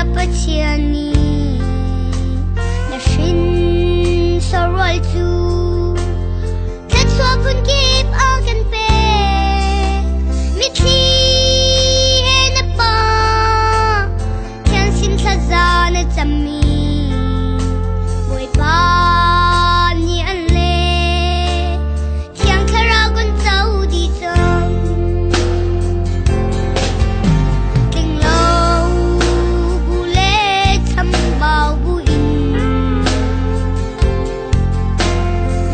na pachiani na shin sorol tu tet swapun kip akan pe mitli na pa kyan sin saza na tami boy pa ni anle kyang karagon tau di tong ting lâu bu lê thăm bao bu in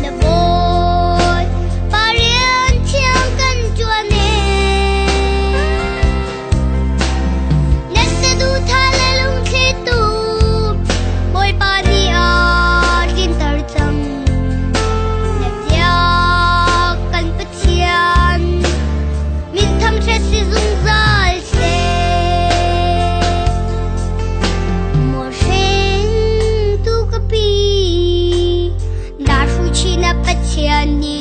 là boy pa rian thiang kan chuan ne na se du tha le lung the tu boy pa ni a kin tar chang na dia kan pachian min tham che si zung zal se mo shen tu ka pi na shu chi na pachian ni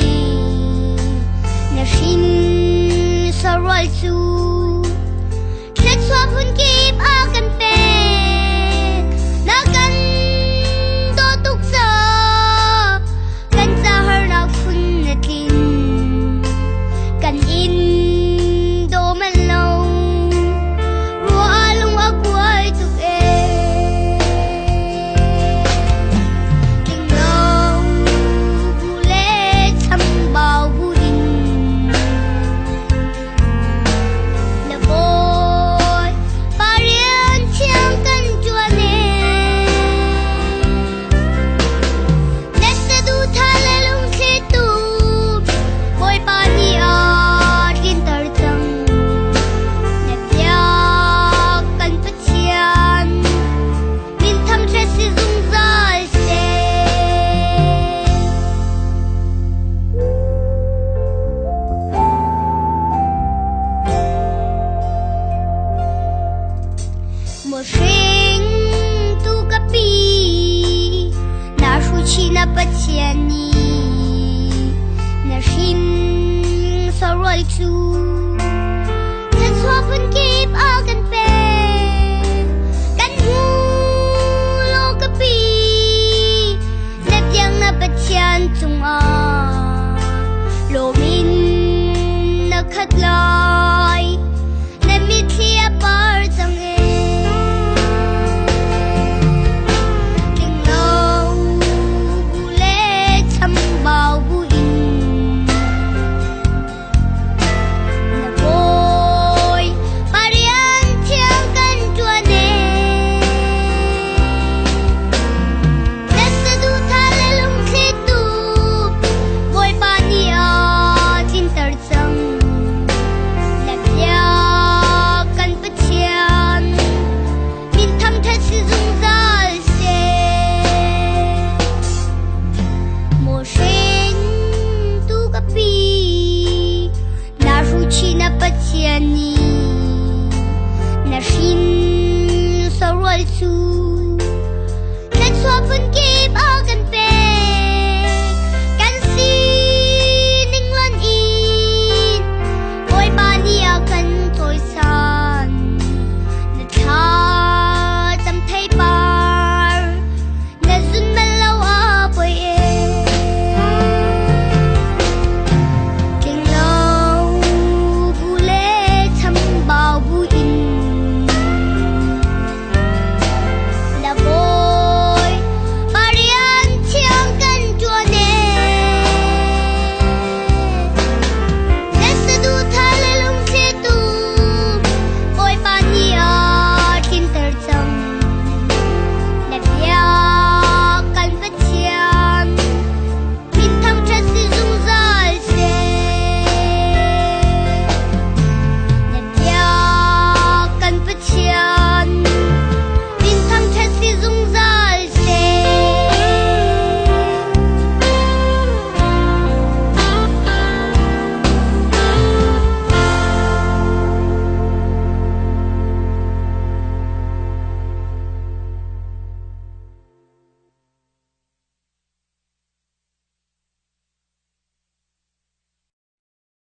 na shin sarwal chu tlet swapun kip akan pe na kan do tuk sa kan sa har na khun na tin kan in do man lo ru alung akwai tuk e ting lâu bu lê thăm bao bu in là boy pa rian thiang kan chuan ne na se du tha le lung the tu boy pa ni a kin tar chang na dia kan pachian min tham che si zung zal se mo shen tu ka pi na shu chi na pachian ni na shin sarwal chu tet swapun kip akan pe kan hu lo ka pi na diang na pachian chung a lo min na khat lai na mi thia par chang e ting lâu bu lê thăm bao bu in là boy pa rian thiang kan chuan ne na se du tha le lung the tu boy pa ni a tin tar chang la dia kan pachian min tham that si zung zal se mo shen tu ka pi na shu chi na pachian ni